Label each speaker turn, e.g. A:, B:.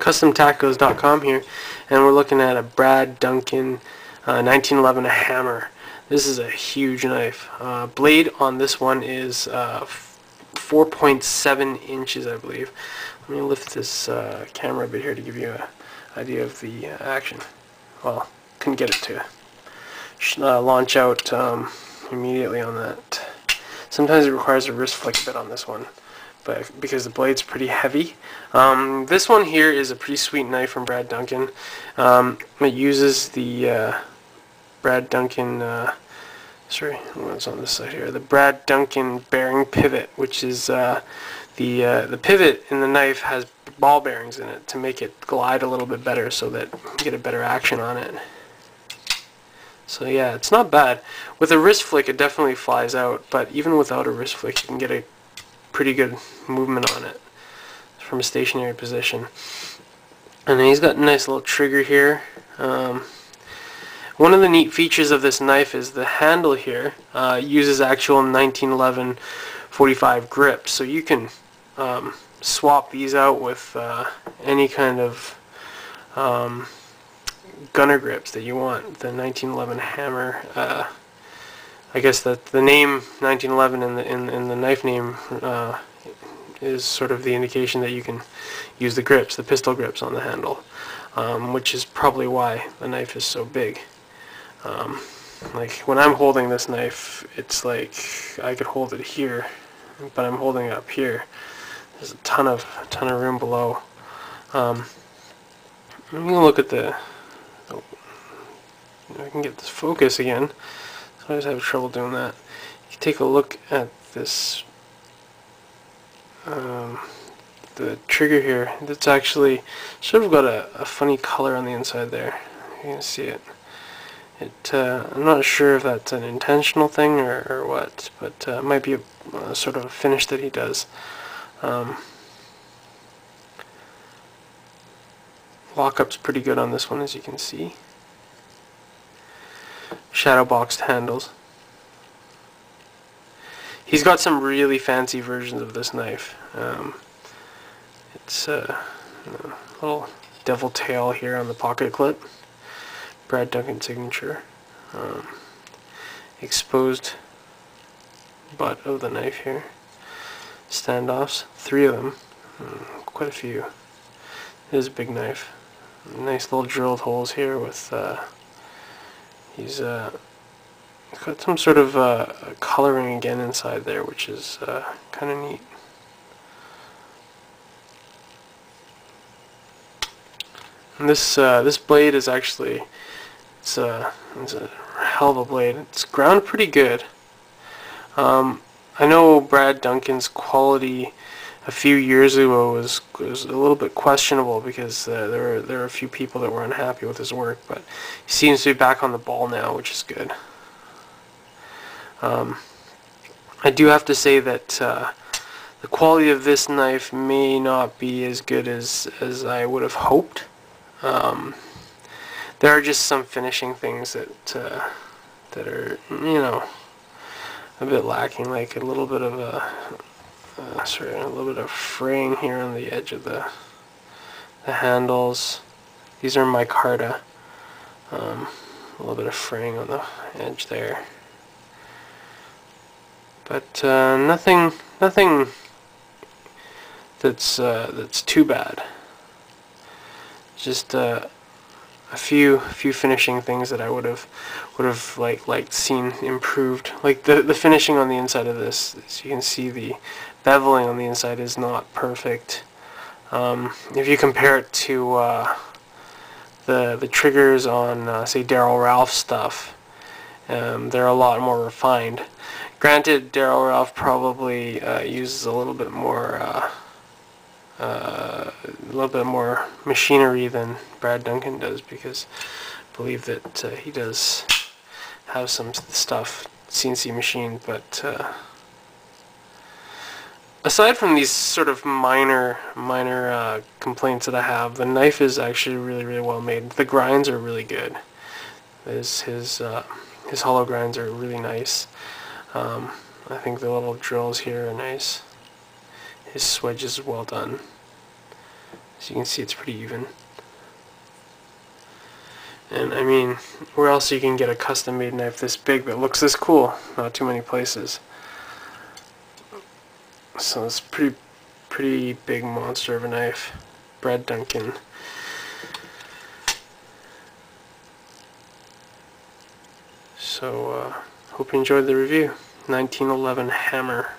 A: CustomTacos.com here, and we're looking at a Brad Duncan 1911 hammer. This is a huge knife. Blade on this one is 4.7 inches, I believe. Let me lift this camera a bit here to give you an idea of the action. Well, couldn't get it to launch out immediately on that. Sometimes it requires a wrist flick a bit on this one, but because the blade's pretty heavy. This one here is a pretty sweet knife from Brad Duncan. It uses the Brad Duncan, sorry, what's on this side here? The Brad Duncan bearing pivot, which is the pivot in the knife has ball bearings in it to make it glide a little bit better, so that you get a better action on it. So yeah, it's not bad. With a wrist flick, it definitely flies out, but even without a wrist flick, you can get a pretty good movement on it from a stationary position. And then he's got a nice little trigger here. One of the neat features of this knife is the handle here uses actual 1911 45 grips, so you can swap these out with any kind of gunner grips that you want. The 1911 hammer, I guess that the name 1911 in the knife name is sort of the indication that you can use the grips, the pistol grips on the handle, which is probably why the knife is so big. Like when I'm holding this knife, it's like I could hold it here, but I'm holding it up here. There's a ton of room below. I'm gonna look at the. I can get this focus again. So I always have trouble doing that. You can take a look at this. The trigger here. It's actually sort of got a funny color on the inside there. You can see it. I'm not sure if that's an intentional thing or what, but it might be a sort of a finish that he does. Lockup's pretty good on this one, as you can see. Shadow boxed handles. He's got some really fancy versions of this knife. It's a little devil tail here on the pocket clip. Brad Duncan signature. Exposed butt of the knife here. Standoffs, 3 of them. Quite a few. It is a big knife. Nice little drilled holes here with he's got some sort of coloring again inside there, which is kind of neat. And this blade is actually it's a hell of a blade. It's ground pretty good. I know Brad Duncan's quality a few years ago was a little bit questionable because there were a few people that were unhappy with his work, but he seems to be back on the ball now, which is good. I do have to say that the quality of this knife may not be as good as I would have hoped. There are just some finishing things that are, you know, a bit lacking, like a little bit of a little bit of fraying here on the edge of the handles. These are micarta. A little bit of fraying on the edge there, but nothing that's too bad. Just a few finishing things that I would have liked seen improved. Like the finishing on the inside of this, as you can see, the beveling on the inside is not perfect. If you compare it to the triggers on say Darryl Ralph stuff, they're a lot more refined. Granted, Darryl Ralph probably uses a little bit more machinery than Brad Duncan does, because I believe that he does have some stuff CNC machined, but aside from these sort of minor complaints that I have, the knife is actually really well made. The grinds are really good. His hollow grinds are really nice. I think the little drills here are nice. His swedge is well done. As you can see, it's pretty even. And I mean, where else you can get a custom-made knife this big that looks this cool? Not too many places. So it's pretty big monster of a knife. Brad Duncan. So hope you enjoyed the review. 1911 hammer.